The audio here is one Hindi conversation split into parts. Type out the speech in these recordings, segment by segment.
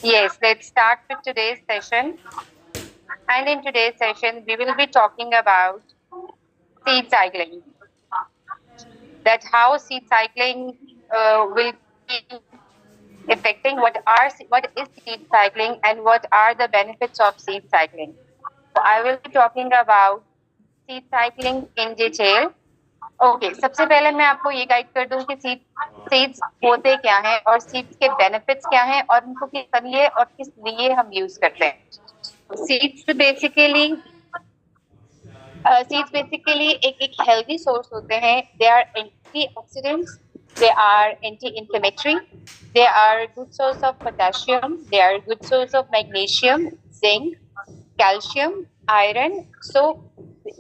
Yes, let's start with today's session. And in today's session, we will be talking about seed cycling. That how seed cycling will be affecting what is seed cycling and what are the benefits of seed cycling. So I will be talking about seed cycling in detail. Okay सबसे पहले मैं आपको ये गाइड कर दूं कि सीड्स होते क्या हैं और सीड्स के बेनिफिट्स क्या हैं और उनको किस लिए और किस लिए हम यूज करते हैं सीड्स बेसिकली एक हेल्दी सोर्स होते हैं they are antioxidants they are anti inflammatory they are good source of potassium they are good source of magnesium zinc calcium iron so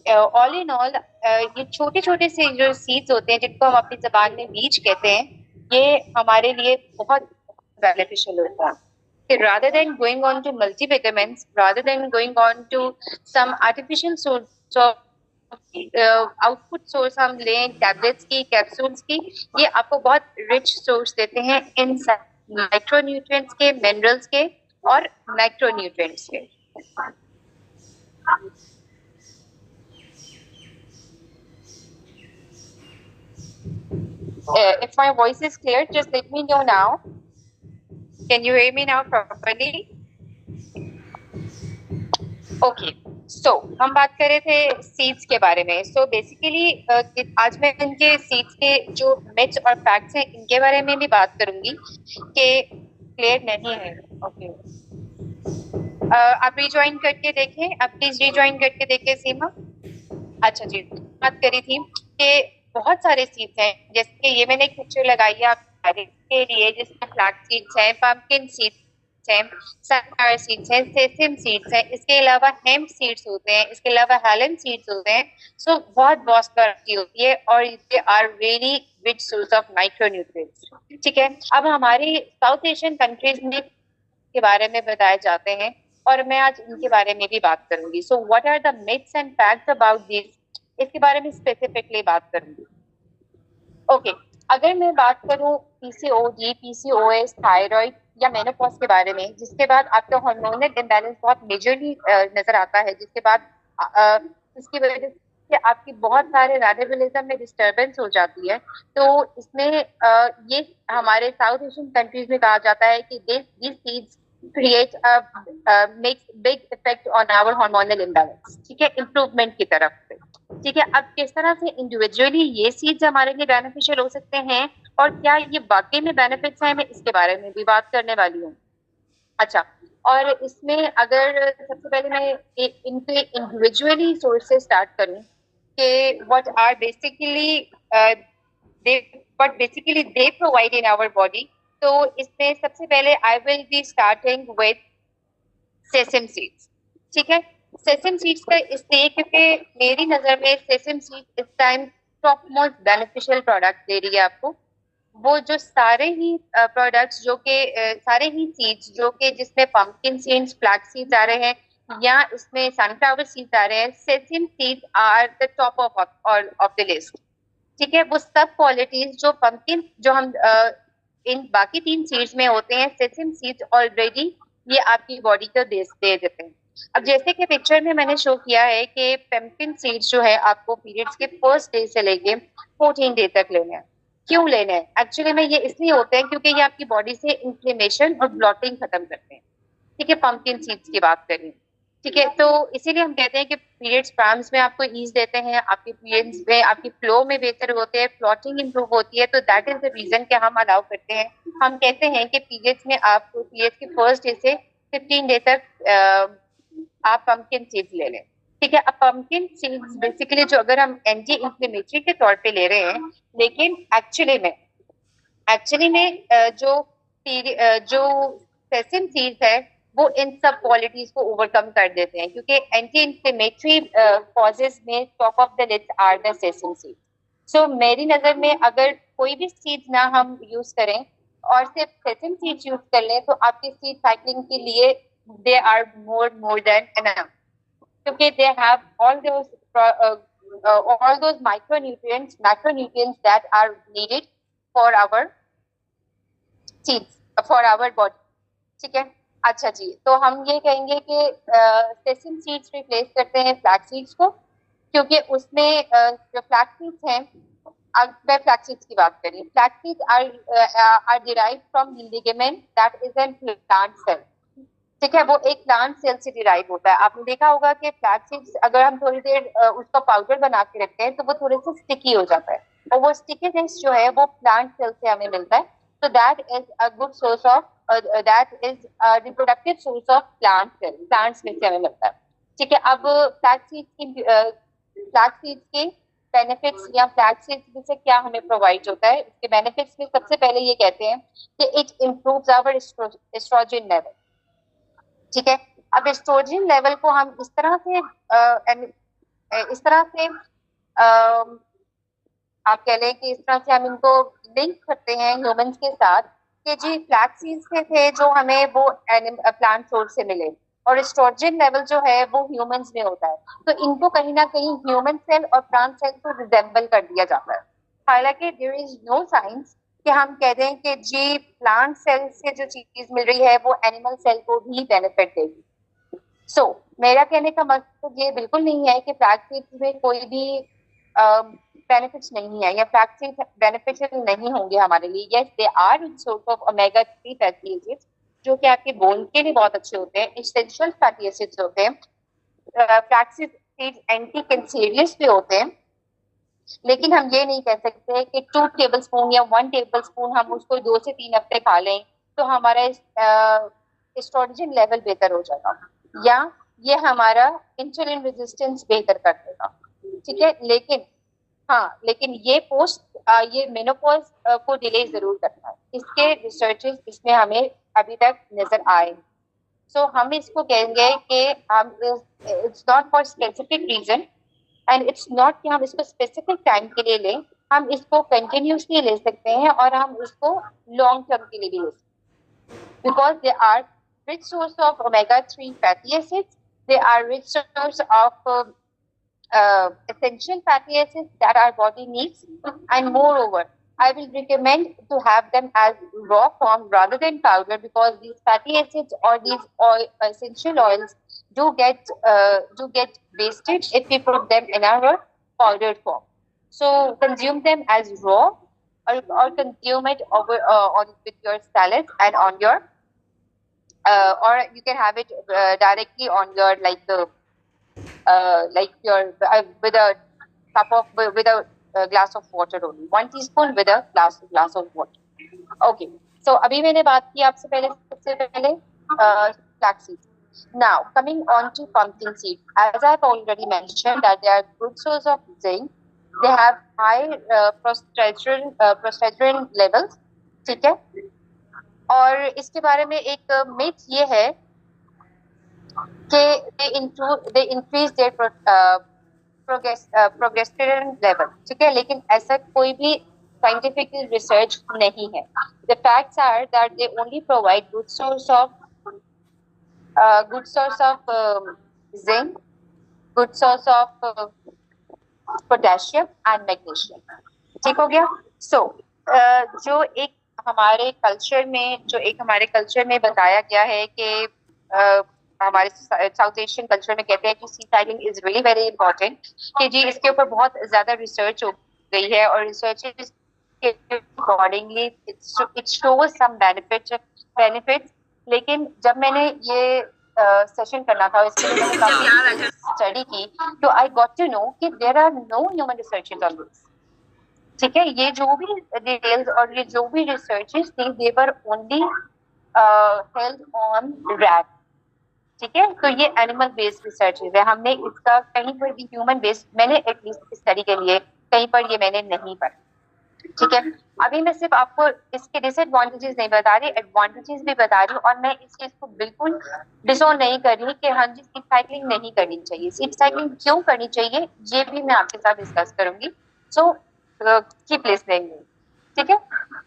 all in all ये छोटे छोटे से जो सीड्स होते हैं जिनको हम अपनी जबान में बीज कहते हैं ये हमारे लिए बहुत बेनिफिशियल होता है rather than going on to multivitamins, rather than going on to some artificial source of output source हम लें टैबलेट्स की कैप्सूल्स की ये आपको बहुत रिच सोर्स देते हैं इन माइक्रोन्यूट्रिएंट्स के मिनरल्स के और मैक्रोन्यूट्रिएंट्स के if my voice is clear, just let me know now. Can you hear me now properly? Okay. So हम बात कर रहे थे सीड्स के बारे में. So basically आज मैं इनके सीड्स के जो मिथ्स और फैक्ट्स हैं इनके बारे में भी बात करूंगी कि क्लियर नहीं है. Okay. आप रिज्वाइन करके देखें. आप प्लीज रिज्वाइन करके देखें सीमा. अच्छा जी बात करी थी कि बहुत सारे सीड्स हैं जैसे ये मैंने एक पिक्चर लगाई है आप के लिए जिसमें फ्लैक्स सीड्स हैं पंपकिन सीड्स हैं सनफ्लावर सीड्स हैं सेसम सीड्स हैं इसके अलावा हेम्प सीड्स होते हैं इसके अलावा हेलन सीड्स होते हैं सो बहुत वास्ट वैरायटी होती है और ये are really rich source of micronutrients. ठीक है अब हमारे साउथ एशियन कंट्रीज में के बारे में बताए जाते हैं और मैं आज इनके बारे में भी बात करूंगी. So what are the myths and facts about this इसके बारे में स्पेसिफिकली बात करूंगी. ओके अगर मैं बात करूं पीसीओडी पीसीओएस थायराइड या मेनोपॉज के बारे में जिसके बाद आपका हार्मोनल इम्बैलेंस बहुत मेजरली नजर आता है जिसके बाद इसकी वजह से आपकी बहुत सारे रेडिकलिज्म में डिस्टर्बेंस हो जाती है तो इसमें ये हमारे साउथ एशियन कंट्रीज में कहा जाता है कि this seeds create makes big effect on our hormonal imbalance. ठीक है इम्प्रूवमेंट की तरफ से. ठीक है अब किस तरह से इंडिविजुअली ये सीड्स हमारे लिए बेनिफिशियल हो सकते हैं और क्या ये वाकई में बेनिफिट्स हैं मैं इसके बारे में भी बात करने वाली हूँ. अच्छा और इसमें अगर सबसे पहले मैं इनके इंडिविजुअली सोर्स से स्टार्ट करूँ कि what are basically they provide in our body तो इसमें सबसे पहले I will be starting with sesame seeds. ठीक है सेसम सीड्स का इसलिए क्योंकि मेरी नजर में सेसम सीड्स इस time top most beneficial product दे रही है आपको. वो जो सारे ही प्रोडक्ट्स जो कि सारे ही सीड्स जो कि जिसमें पंपकिन सीड्स फ्लैक्स सीड्स आ रहे हैं या इसमें सनफ्लावर सीड्स आ रहे हैं sesame seeds are the top of the list. ठीक है वो सब क्वालिटीज जो पंपकिन जो हम इन बाकी 3 सीड्स में होते हैं सेसम सीड्स ऑलरेडी ये आपकी बॉडी को दे देते हैं. अब जैसे कि पिक्चर में मैंने शो किया है कि पंपकिन सीड्स जो है आपको पीरियड्स के फर्स्ट डे से लेके 14 डे तक लेने हैं. क्यों लेने हैं एक्चुअली में ये इसलिए होते हैं क्योंकि ये आपकी बॉडी से इन्फ्लेमेशन और ब्लॉटिंग खत्म करते हैं. ठीक है पंपकिन सीड्स की बात करें. ठीक है तो इसीलिए हम कहते हैं कि पीरियड्स प्राम्स में आपको ईज देते हैं आपके पीरियड्स में आपकी फ्लो में बेहतर होते हैं फ्लॉटिंग इंप्रूव होती है तो दैट इज द रीजन कि हम अलाउ करते हैं. हम कहते हैं कि पीरियड्स में आपको पीरियड्स के फर्स्ट डे से 15 डे तक आप पंपकिन सीड्स ले लें. ठीक है अब पंपकिन सीड्स बेसिकली जो अगर हम एंटी इन्फ्लेमेटरी के तौर पे ले रहे हैं लेकिन एक्चुअली में जो सेसम सीड्स है वो इन सब क्वालिटीज को ओवरकम कर देते हैं क्योंकि एंटी इन्फ्लेमेटरी कॉजेज में top of the list are the sesame seed. So मेरी नजर में अगर कोई भी सीड्स ना हम यूज करें और सिर्फ सेसम सीड्स यूज कर लें तो आपकी सीड साइक्लिंग के लिए they are more than enough क्योंकि they have all those macronutrients that are needed for our seeds for our body. ठीक है अच्छा जी, तो हम ये कहेंगे कि सेसम सीड्स रिप्लेस करते हैं फ्लैक्स सीड्स को, क्योंकि उसमें जो फ्लैक्स सीड्स हैं, अब मैं फ्लैक्स सीड्स की बात करी, flax seeds are derived from ligament that is an plant cell. ठीक है, वो एक प्लांट सेल से डिराइव होता है। आपने देखा होगा कि फ्लैक्स सीड्स अगर हम थोड़ी देर उसका पाउडर बना के रखते हैं तो वो थोड़े से स्टिकी हो जाता है, और वो स्टिकीनेस जो है वो प्लांट सेल से हमें मिलता है। तो that is a good source of, that is reproductive source of plant cell, plants में से हमें मिलता है। ठीक है, अब फ्लैक्स सीड्स के बेनिफिट्स या फ्लैक्स सीड्स से क्या हमें प्रोवाइड होता है, उसके बेनिफिट्स में सबसे पहले ये कहते हैं कि it improves our estrogen level. ठीक है, अब एस्ट्रोजन लेवल को हम इस तरह से आप कह लें कि इस तरह से हम इनको लिंक करते हैं ह्यूमंस के साथ, कि जी फ्लैक्स सीड्स से थे जो हमें वो प्लांट सोर्स से मिले, और एस्ट्रोजन लेवल जो है वो ह्यूमंस में होता है। तो इनको कहीं ना कहीं ह्यूमन सेल और प्लांट सेल को रिजेंबल कर दिया जाता है। हालांकि देयर इज नो साइंस कि हम कह दें कि जी प्लांट सेल से जो चीज मिल रही है वो एनिमल सेल को भी बेनिफिट देगी। मेरा कहने का मकसद ये बिल्कुल नहीं है कि फ्लैक्स सीड्स में कोई भी बेनिफिट्स नहीं है, या फ्लैक्स सीड्स बेनिफिशियल नहीं होंगे हमारे लिए। Yes, they are source of omega 3 fatty acids, जो कि आपके बोन के लिए बहुत अच्छे होते हैं, एसेंशियल फैटी एसिड्स होते हैं। फ्लैक्स सीड्स एंटी कैंसरियस भी होते हैं, लेकिन हम ये नहीं कह सकते कि 2 टेबल स्पून या 1 टेबल स्पून हम उसको 2 से 3 हफ्ते खा लें तो हमारा एस्ट्रोजन लेवल बेहतर हो जाएगा, या ये हमारा इंसुलिन रेजिस्टेंस बेहतर कर देगा। ठीक है, लेकिन हाँ, लेकिन ये मेनोपॉज को डिले जरूर करता है। इसके रिसर्चेस इसमें हमें अभी तक नजर आए। हम इसको कहेंगे कि हम it's not for specific reason, and it's not कि हम इसको स्पेसिफिक टाइम के लिए लें, हम इसको कंटिन्यूसली ले सकते हैं और हम इसको लॉन्ग टर्म के लिए भी ले सकते हैं, because they are rich source of omega-3 fatty acids. They are rich source of essential fatty acids that our body needs, and moreover, I will recommend to have them as raw form rather than powder, because these fatty acids or these essential oils do get wasted if we put them in our powdered form. So consume them as raw, or consume it with your salad and on your or you can have it directly on your with a with a glass of water only, 1 teaspoon with a glass of water. Okay, so अभी मैंने बात की आपसे पहले सबसे पहले flax seeds. Now coming on to pumpkin seed, as I've already mentioned that they are good source of zinc. They have high progesterone levels. ठीक है, और इसके बारे में एक मिथ ये है कि they increase their प्रोगेस्टेरोन लेवल। ठीक है, लेकिन ऐसा कोई भी साइंटिफिक रिसर्च नहीं है। The facts are that they only provide good source of zinc, good source of potassium and magnesium. ठीक हो गया। जो एक हमारे कल्चर में बताया गया है कि हमारे साउथ एशियन कल्चर में कहते हैं कि seed cycling is really very important, कि जी इसके ऊपर बहुत ज्यादा रिसर्च हो गई है, और रिसर्च के accordingly it shows some benefits. लेकिन जब मैंने ये सेशन करना था, इसके लिए मैंने काफी स्टडी की, तो आई गॉट टू नो कि there are no human researches on this. ठीक है, ये जो भी डिटेल्स और ये जो भी रिसर्चेस थी, they were only held on rat. ठीक है, तो ये एनिमल बेस्ड रिसर्च है, हमने इसका कहीं पर भी ह्यूमन बेस्ड, मैंने एटलीस्ट स्टडी के लिए कहीं पर ये मैंने नहीं पढ़ा। ठीक है, अभी मैं सिर्फ आपको इसके डिसएडवांटेजेस नहीं बता रही, एडवांटेजेस भी बता रही हूँ, और मैं इस चीज को बिल्कुल डिसोन नहीं कर रही कि हाँ जी सीड साइक्लिंग नहीं करनी चाहिए। सीड साइक्लिंग क्यों करनी चाहिए ये भी मैं आपके साथ डिस्कस करूंगी। Keep listening. ठीक है,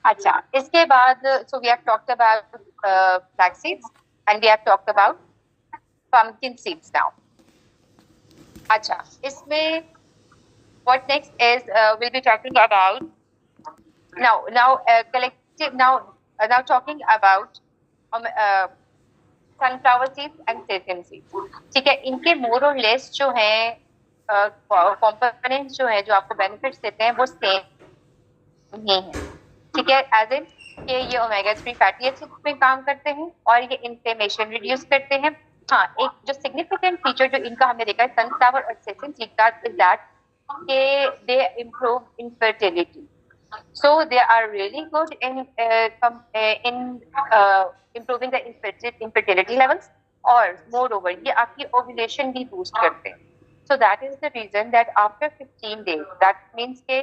अच्छा, इसके बाद we have talked about flax seeds and we have talked about pumpkin seeds now. अच्छा, इसमें what next is we'll be talking about now collective now talking about sunflower seeds and सेसम seeds. ठीक है, इनके मोर और लेस जो है कंपोनेंट्स जो है जो आपको बेनिफिट्स देते हैं वो सेम ही है। ठीक है, एज इन कि ये ओमेगा 3 फैटी एसिड्स में काम करते हैं और ये इन्फ्लेमेशन रिड्यूस करते हैं। हाँ, एक जो सिग्निफिकेंट फीचर जो इनका हमने देखा है सनफ्लावर और सेसम सीड का इज दैट के दे improve infertility. So they are really good in improving the infertility levels, और moreover ये आपकी ovulation भी boost करते हैं। So that is the reason that after 15 days, that means के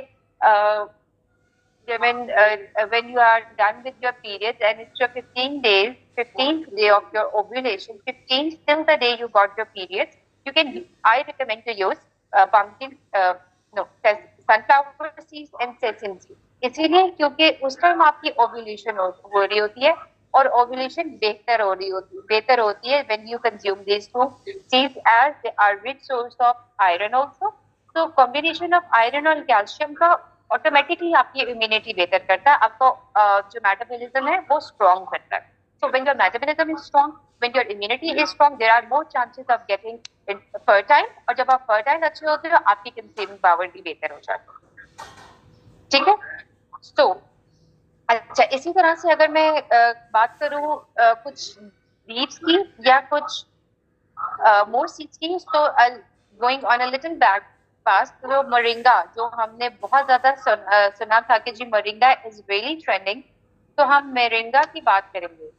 when you are done with your periods and it's your 15 days, 15th day of your ovulation, 15th till the day you got your periods, you can, I recommend to use pumpkin, no, sunflower seeds and sesame seeds. इसीलिए क्योंकि उस टाइम आपकी ओव्यूलेशन हो रही होती है और ओव्यूलेशन बेहतर होती है when you consume these two seeds as they are rich source of iron also. So combination of iron और कैल्शियम का ऑटोमेटिकली आपकी इम्यूनिटी बेहतर करता है, आपका जो मेटाबॉलिज्म है वो स्ट्रॉन्ग करता है। So when your metabolism is strong, when your immunity is strong, there are more chances of getting fertile, और जब आप fertile अच्छे होते हो आपकी conceiving power भी बेहतर हो जाती है। ठीक है, तो अच्छा, इसी तरह से अगर मैं बात करूं कुछ लीव्स की या कुछ मोर सीड्स की, तो going on a little back past, जो मोरिंगा जो हमने बहुत ज्यादा सुना था कि जी मोरिंगा इज रियली ट्रेंडिंग, तो हम मोरिंगा की बात करेंगे।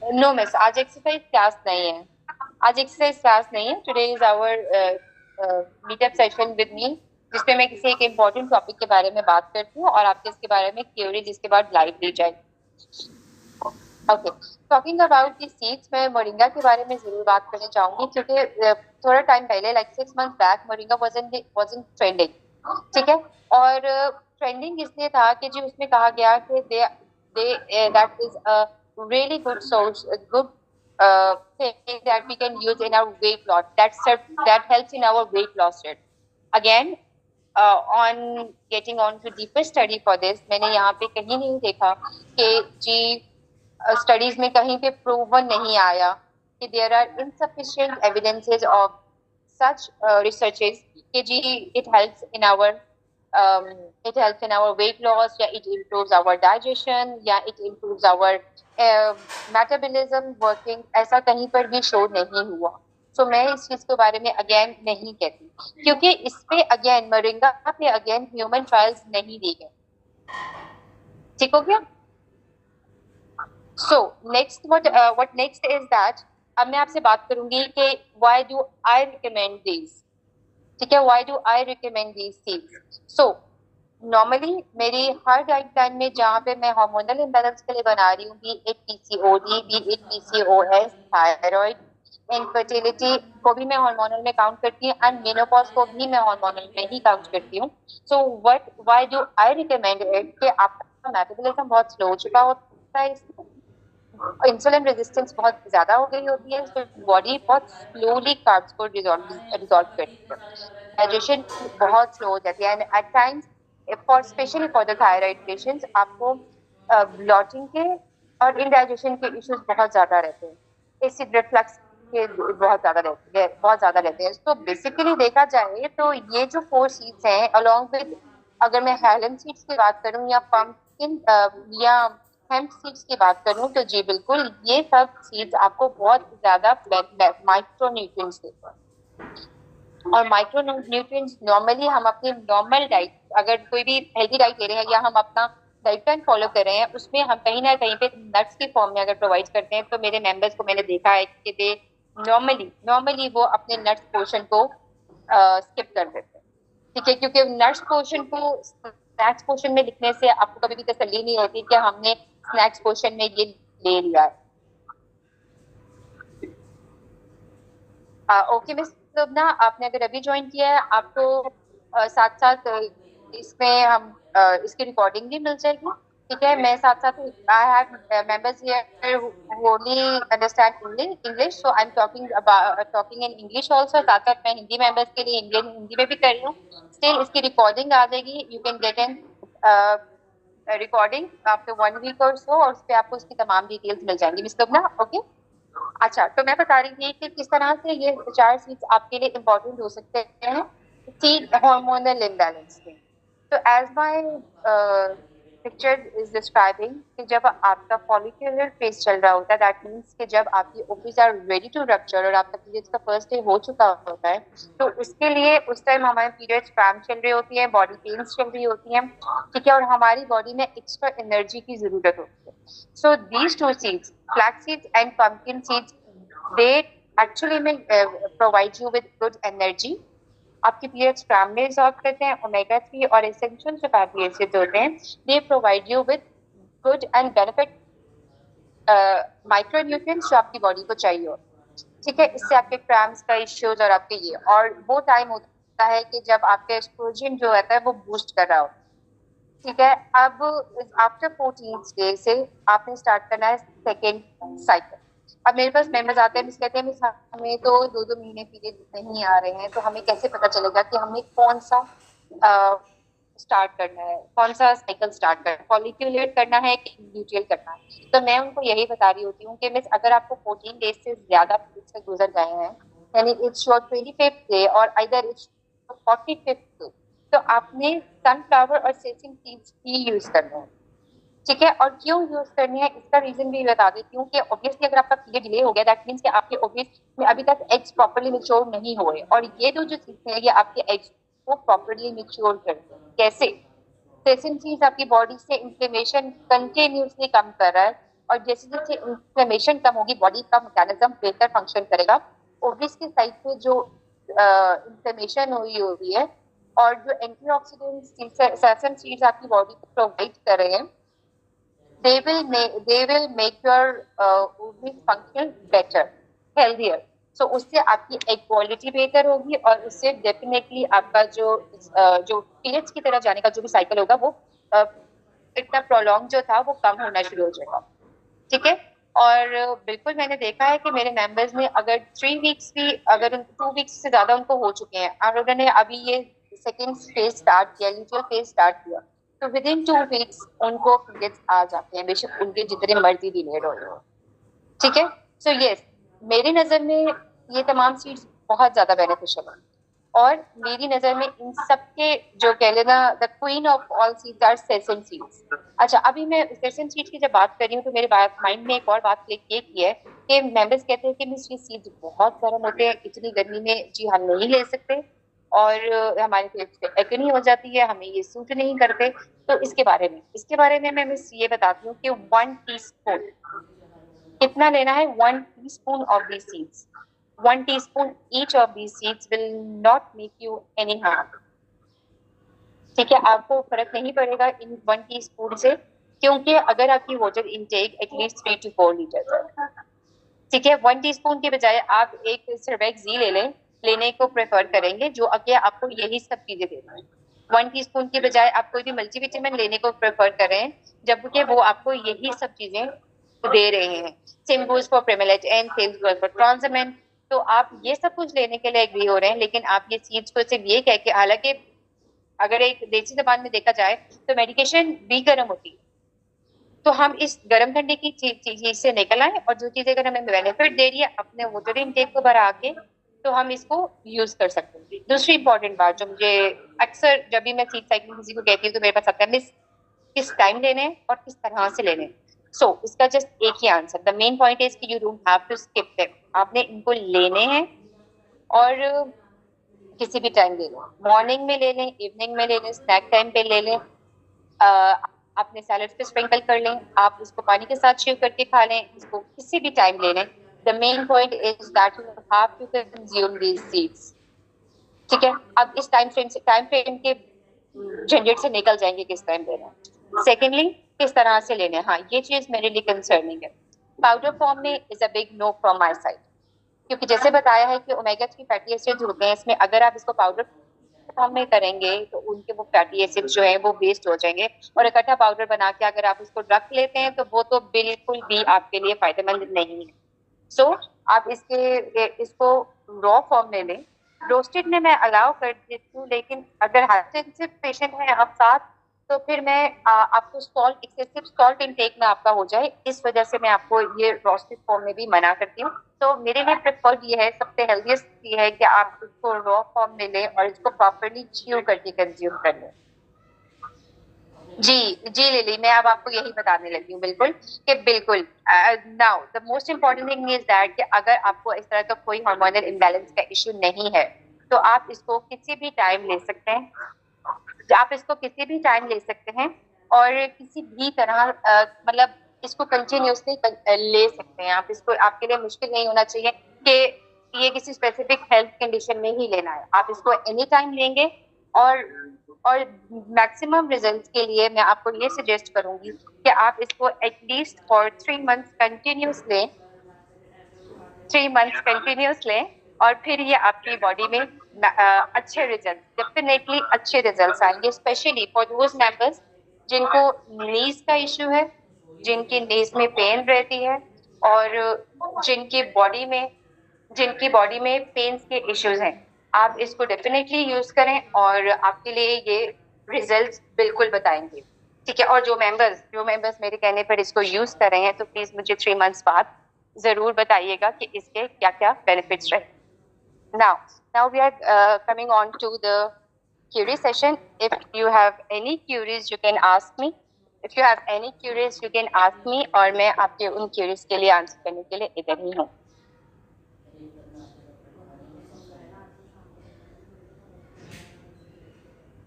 नो मिस, आज एक्सरसाइज क्लास नहीं है, today is our meetup session with me, जिसपे मैं किसी एक इम्पोर्टेंट टॉपिक के बारे में बात करती हूँ और आपके इसके बारे में क्यूरी जिसके बाद लाइव ली जाएगी। Okay, talking about the seeds, मैं मोरिंगा के बारे में जरूर बात करना चाहूंगी क्योंकि थोड़ा टाइम पहले like 6 months back moringa wasn't trending. ठीक है, और ट्रेंडिंग इसलिए था कि जी उसमें कहा गया कि that is a really good source, a good thing that we can use in our weight loss. That helps in our weight loss rate. Again, on getting on to deeper study for this, मैंने यहाँ पे कहीं नहीं देखा कि जी studies में कहीं पे proven नहीं आया कि there are insufficient evidences of such researches कि जी it helps in our weight loss, या it improves our digestion, या it improves our metabolism working, ऐसा कहीं पर भी शो नहीं हुआ। तो मैं इस चीज के बारे में अगेन नहीं कहती क्योंकि इस पे अगेन मोरिंगा पे अगेन ह्यूमन ट्रायल्स नहीं दी गए। ठीक हो गया? So next what next is that, अब मैं आपसे बात करूंगी कि why do I recommend this. ठीक है, why do I recommend this seeds. So normally मेरी हर डाइट प्लान में जहाँ पे मैं हार्मोनल इम्बैलेंस के लिए बना रही हूँ, B it PCOD, B it PCOS, thyroid, infertility को भी मैं हार्मोनल में काउंट करती हूँ एंड मेनोपॉज को भी मैं हार्मोनल में ही काउंट करती हूँ। So why do I recommend it कि आपका मेटाबॉलिज्म बहुत स्लो हो चुका होता है, इसमें इंसुलिन रेजिस्टेंस बहुत ज्यादा हो गई होती है, तो बॉडी बहुत स्लोली कार्ब्स को डिसॉल्व करती है, डाइजेशन बहुत स्लो हो जाती है and at times for specially for the thyroid patients आपको ब्लॉटिंग के और इंडाइजेशन के इश्यूज बहुत ज्यादा रहते हैं, एसिड रिफ्लक्स के बहुत ज्यादा रहते हैं। तो बेसिकली देखा जाए तो ये जो 4 सीड्स हैं अलॉन्ग विद, अगर मैं हेलन सीड्स की बात करूं या पंपकिन या हेम्प सीड्स की बात करूं, तो जी बिल्कुल ये सब सीड्स आपको बहुत ज्यादा माइक्रो न्यूट्रिएंट्स देते हैं। और माइक्रो न्यूट्रिएंट्स नॉर्मली हम अपनी नॉर्मल डाइट, अगर कोई भी हेल्दी डाइट ले रहे हैं या हम अपना डाइट प्लान फॉलो कर रहे हैं, उसमें हम कहीं ना कहीं पे नट्स की फॉर्म में अगर प्रोवाइड करते हैं, तो मेरे मेंबर्स को मैंने देखा है कि दे नॉर्मली वो अपने नट्स पोर्शन को स्किप कर देते हैं। ठीक है, क्योंकि नट्स पोर्शन को स्नैक्स पोर्शन में लिखने से आपको कभी भी तसल्ली नहीं होती कि हमने स्नैक्स पोर्शन में ये ले लिया है। ओके मिस ना, आपने अगर अभी ज्वाइन किया है आपको साथ साथ इसमें हम इसकी रिकॉर्डिंग भी मिल जाएगी। ठीक है, मैं साथ साथ I have members here who only understand English, so I am talking in English also. साथ साथ मैं हिंदी मेंबर्स के लिए हिंदी में भी कर रही हूँ। स्टिल इसकी रिकॉर्डिंग आ जाएगी, you can get an recording after 1 week और सो, और उस पर आपको उसकी तमाम डिटेल्स मिल जाएंगी मिस लोग ना। ओके, अच्छा, तो मैं बता रही थी कि किस तरह से ये 4 सीड्स आपके लिए इम्पोर्टेंट हो सकते हैं सीड हार्मोनल इम्बैलेंस में। तो as my picture is describing कि जब आपका फॉलिक्यूलर फेज चल रहा होता है, दैट मीन्स कि जब आपकी ovaries are ready to rupture और आपका पीरियड्स का फर्स्ट डे हो चुका होता है, तो उसके लिए उस टाइम हमारे पीरियड्स क्रैम्प चल रही होती है, बॉडी पेन्स चल रही होती हैं, ठीक है, और हमारी बॉडी में एक्स्ट्रा एनर्जी की जरूरत होती है। So these two seeds, flax seeds and pumpkin seeds, they actually will provide you with good energy। आपके पीरियड्स क्रैम्प में रिजॉल्व करते हैं। ओमेगा 3 और एसेंशियल जो फैटी एसिड्स होते हैं, they provide you with good and benefit micro nutrients जो आपकी बॉडी को चाहिए हो, ठीक है। इससे आपके क्रैम्प्स का इश्यूज और आपके ये, और वो टाइम होता है कि जब आपका एस्ट्रोजन जो होता है वो बूस्ट कर रहा हो, ठीक है। अब आफ्टर 14 डे से आपने स्टार्ट करना है सेकेंड साइकिल। अब मेरे पास मेंबर्स आते हैं, मिस कहते हैं मिस हमें तो 2-2 महीने पीरियड नहीं आ रहे हैं, तो हमें कैसे पता चलेगा कि हमें कौन सा स्टार्ट करना है, कौन सा साइकिल स्टार्ट करना है, फॉलिक्यूलेट करना है कि ल्यूटियल करना है। तो मैं उनको यही बता रही होती हूँ कि मिस अगर आपको 14 डेज से ज्यादा पीरियड्स से गुजर गए हैं, यानी इट्स योर 25th डे और आइदर इट्स 45th डे, तो आपने सनफ्लावर और सेसिम सीड्स ही यूज करना है, ठीक है। और क्यों यूज करनी है इसका रीजन भी बता देती हूँ कि ऑब्वियसली अगर आपका पीरियड डिले हो गया, दैट मीन्स कि आपके ओवरीज में अभी तक एग्स प्रॉपर्ली मैच्योर नहीं हुए, और ये जो चीज है ये आपके एग्स को प्रॉपर्ली मैच्योर करते हैं। कैसे? सेसिम सीड्स आपकी बॉडी से इंफ्लेमेशन कंटिन्यूसली कम कर रहा है, और जैसे जैसे इंफ्लेमेशन कम होगी बॉडी का मैकेनिज्म बेहतर फंक्शन करेगा। ओवरीज के साइड पे जो इंफ्लेमेशन हुई होती है और जो एंटीऑक्सीडेंट सेसम सीड्स आपकी बॉडी को प्रोवाइड कर रहे हैं, they will make your ovaries function better, healthier। so उससे आपकी एग क्वालिटी बेहतर होगी, और उससे डेफिनेटली आपका जो पीरियड्स की तरफ जाने का जो भी साइकिल होगा वो इतना प्रोलॉन्ग जो था वो कम होना शुरू हो जाएगा, ठीक है। और बिल्कुल मैंने देखा है कि मेरे मेंबर्स ने अगर 3 वीक्स भी, अगर 2 वीक्स से ज्यादा उनको हो चुके हैं और उन्होंने अभी ये सेकेंड फेज स्टार्ट किया, ल्यूटियल फेज स्टार्ट किया, तो विद इन 2 वीक्स उनको पीरियड्स आ जाते हैं, बेशक उनके जितने मर्जी डिलेड हो रहे हो, ठीक है। सो यस, मेरी नजर में ये तमाम सीड्स बहुत ज्यादा बेनिफिशियल है, और मेरी नजर में इन सब के जो कह लेना the queen of all seeds are sesame seeds. अच्छा, अभी मैं सेसम सीड्स की जब बात कर रही हूँ तो मेरे माइंड में एक और बात क्लिक ये की है कि मेंबर्स कहते हैं कि मिस ये सीड्स बहुत गर्म होते हैं, इतनी गर्मी में जी हम नहीं ले सकते, और हमारे फेस पे एक्ने हो जाती है, हमें ये सूट नहीं करते। तो इसके बारे में मैं मिस ये बताती हूँ कि 1 टीस्पून कितना लेना है, 1 teaspoon of the seeds, 1 teaspoon each of the seeds will not make you any harm, ठीक है। आपको फर्क नहीं पड़ेगा इन 1 टीस्पून से, क्योंकि अगर आपकी water intake at least 3 to 4 litre है, ठीक है। 1 टीस्पून के बजाय आप एक सर्वेक्स जी लेने को प्रेफर करेंगे, जो आगे आपको यही सब चीजें दे रहे हैं। 1 टीस्पून के बजाय आप कोई भी मल्टीविटामिन लेने को प्रेफर करें, जबकि वो आपको यही सब चीजें दे रहे हैं। सिम्बूस फॉर प्रेमेलेट एंड फॉर ट्रांसमेंट। तो आप ये सब कुछ लेने के लिए एग्री हो रहे हैं, लेकिन आप ये सीड्स को सिर्फ ये कह के, हालांकि अगर एक देसी जबान में देखा जाए तो मेडिकेशन भी गर्म होती है, तो हम इस गर्म ठंडे की चीज से निकल आए, और जो चीज अगर हमें बेनिफिट दे रही है अपने वाटर इनटेक को बढ़ा के, तो हम इसको यूज कर सकते हैं। दूसरी इंपॉर्टेंट बात जो मुझे अक्सर जब भी मैं सीड साइकिल किसी को कहती हूँ तो मेरे पास आता है मिस किस टाइम लेने और किस तरह से लेने। सो इसका जस्ट एक ही answer, the main point is कि you don't have to skip them, आपने इनको लेने हैं, और किसी भी टाइम ले लें, मॉर्निंग में ले लें, इवनिंग में ले लें, स्नैक टाइम पे ले लें, अपने सैलड पे स्प्रिंकल कर लें, आप इसको पानी के साथ शेव करके खा लें, इसको किसी भी टाइम ले लें। The main point is that you have to consume these seeds, ठीक है। अब इस टाइम फ्रेम के झंझट से निकल जाएंगे किस टाइम लेना, सेकेंडली किस तरह से लेने। हाँ, ये चीज मेरे लिए कंसर्निंग है। पाउडर फॉर्म में is a big know from my side, क्योंकि जैसे बताया है कि ओमेगा 3 फैटी एसिड्स होते हैं इसमें, अगर आप इसको पाउडर फॉर्म में करेंगे तो उनके वो फैटी एसिड्स जो है वो वेस्ट हो जाएंगे, और इकट्ठा पाउडर बना के अगर आप उसको रख लेते हैं तो वो तो बिल्कुल भी आपके लिए फायदेमंद नहीं है। सो आप इसको रॉ फॉर्म में लें। रोस्टेड में मैं अलाउ कर देती हूँ, लेकिन अगर हाइपरटेंसिव पेशेंट है, आप साथ तो फिर मैं आपको सॉल्ट, एक्सेसिव सॉल्ट इनटेक में आपका हो जाए, इस वजह से मैं आपको ये रोस्टेड फॉर्म में भी मना करती हूँ। तो मेरे लिए प्रेफर्ड ये है, सबसे हेल्दीएस्ट ये है कि आप इसको रॉ फॉर्म में लें और इसको प्रॉपरली च्यू करके कंज्यूम कर लें। जी, जी लिली, मैं अब आपको यही बताने लगी हूँ, बिल्कुल कि बिल्कुल। Now the most important thing is that कि अगर आपको इस तरह का कोई हार्मोनल इम्बैलेंस का इश्यू नहीं है, तो आप इसको किसी भी टाइम ले सकते हैं। आप इसको किसी भी टाइम ले सकते हैं और किसी भी तरह मतलब इसको कंटिन्यूसली ले सकते हैं आप। इसको आपके लिए मुश्किल नहीं होना चाहिए कि ये किसी स्पेसिफिक हेल्थ कंडीशन में ही लेना है। आप इसको एनी टाइम लेंगे। और और मैक्सिमम रिजल्ट्स के लिए मैं आपको ये सजेस्ट करूंगी कि आप इसको एटलीस्ट फॉर 3 मंथ्स कंटिन्यूस लें। 3 मंथ्स कंटिन्यूस लें और फिर ये आपकी बॉडी में अच्छे रिजल्ट, डेफिनेटली अच्छे रिजल्ट्स आएंगे, स्पेशली फॉर दोज मेंबर्स जिनको नीज का इश्यू है, जिनकी नीज में पेन रहती है और जिनकी बॉडी में जिनकी बॉडी में पेन्स के इश्यूज हैं। आप इसको डेफिनेटली यूज करें और आपके लिए ये रिजल्ट्स बिल्कुल बताएंगे। ठीक है। और जो मेंबर्स मेरे कहने पर इसको यूज कर रहे हैं, तो प्लीज मुझे 3 मंथ्स बाद जरूर बताइएगा कि इसके क्या क्या बेनिफिट्स रहे। now now we are coming on to the query session. If you have any queries you can ask me. और मैं आपके उन क्यूरीज के लिए आंसर करने के लिए इधर ही हूँ।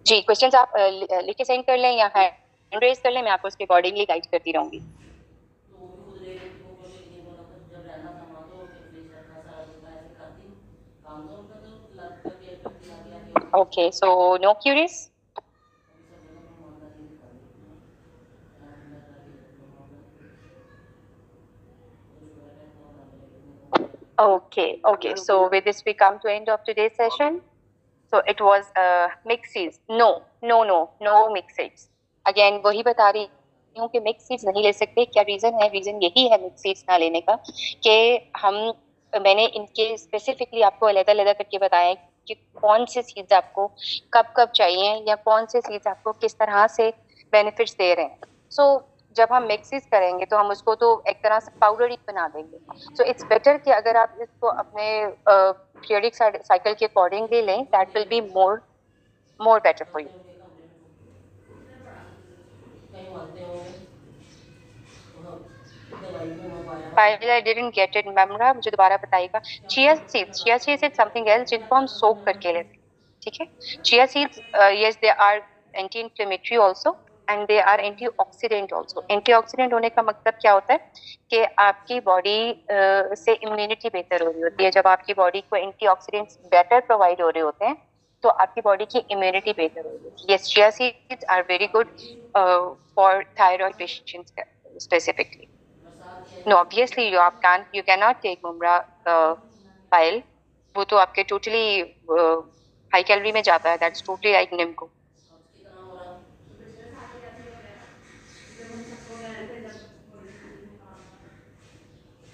जी, क्वेश्चंस आप लिख के सेंड कर लें या हैंड रेज कर लें, मैं आपको उसके अकॉर्डिंगली गाइड करती रहूंगी। Okay, so no queries. Okay, so with this we come to end of today's session. So it was mixed seeds. No mixed seeds. Again वही बता रही हूँ कि मिक्स सीड्स नहीं ले सकते। क्या रीजन है? रीजन यही है मिक्स सीड्स ना लेने का कि मैंने इनके स्पेसिफिकली आपको अलग-अलग करके बताया है कि कौन से सीड्स आपको कब कब चाहिए या कौन से सीड्स आपको किस तरह से बेनिफिट्स दे रहे हैं। सो जब हम मिक्सिस करेंगे तो हम उसको तो एक तरह से पाउडर ही बना देंगे। सो इट्स बेटर कि अगर आप इसको अपने पीरियडिक साइकिल के अकॉर्डिंगली लें, that will be more better for you. While I didn't get it, मैमरा मुझे दोबारा बताइएगा। Chia seeds is something else जिनको हम सोक करके लेते हैं। ठीक है। Chia seeds, yes, they are anti inflammatory also and they are antioxidant also. Antioxidant होने का मतलब क्या होता है कि आपकी बॉडी से इम्यूनिटी बेहतर हो रही होती है। जब आपकी बॉडी को एंटीऑक्सीडेंट्स बेटर प्रोवाइड हो रहे होते हैं तो आपकी बॉडी की इम्यूनिटी बेहतर हो रही है। Yes, chia seeds are very good for thyroid patients specifically. No, obviously you cannot take मुमरा पायल। वो तो आपके टोटली हाई कैलोरी में जाता है। That's totally like nimko.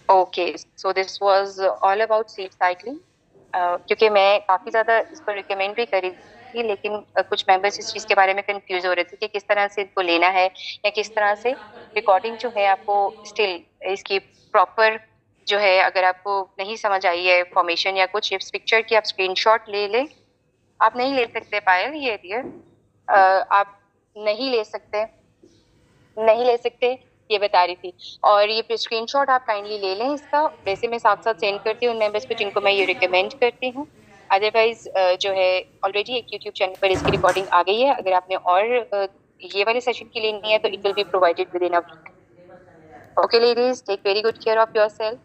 Okay, so this was all about seed cycling. क्योंकि मैं काफी ज्यादा इसको रिकमेंड भी करी थी, लेकिन कुछ मेंबर्स इस चीज के बारे में कंफ्यूज हो रहे थे कि किस तरह से इसको लेना है या किस तरह से। रिकॉर्डिंग जो है आपको स्टिल इसकी प्रॉपर जो है, अगर आपको नहीं समझ आई है फॉर्मेशन या कुछ इस पिक्चर की, आप स्क्रीनशॉट ले लें। आप नहीं ले सकते पायल, ये डियर, आप नहीं ले सकते, नहीं ले सकते, ये बता रही थी। और ये स्क्रीनशॉट आप काइंडली ले लें इसका। वैसे मैं साथ साथ सेंड करती हूँ उन मेंबर्स को जिनको मैं ये रिकमेंड करती हूँ। अदरवाइज जो है ऑलरेडी एक यूट्यूब चैनल पर इसकी रिकॉर्डिंग आ गई है। अगर आपने और ये वाले सेशन की लेनी है तो it will be provided with in a week. Okay, ladies, take very good care of yourself.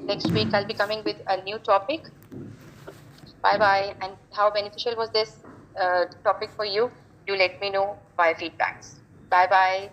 Next week, I'll be coming with a new topic. Bye bye. And how beneficial was this topic for you? Do let me know via feedbacks. Bye bye.